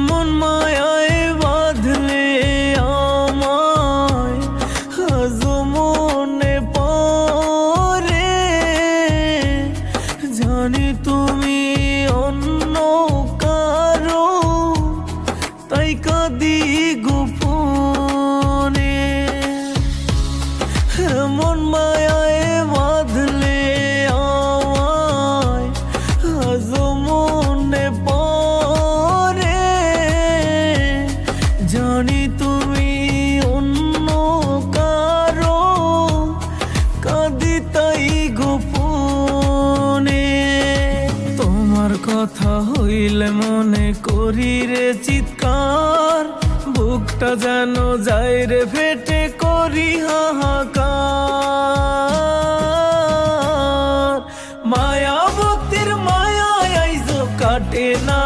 মন মায়ায় বাঁধলে আমায় আজ মনে পড়ে, জানি তুমি অন্য কারো তাই কাঁদি গোপনে। মন মায়ায় বাঁধলে আমায় আজ মনে পড়ে, জানি তুমি অন্য কারো কাঁদি তাই গোপনে। তোমার কথা হইলে মনে করি রে চিৎকার, বুকটা যেন যায় রে ফেটে করি হাহাকার। মায়াবতীর মায়া আইজো কাটে না।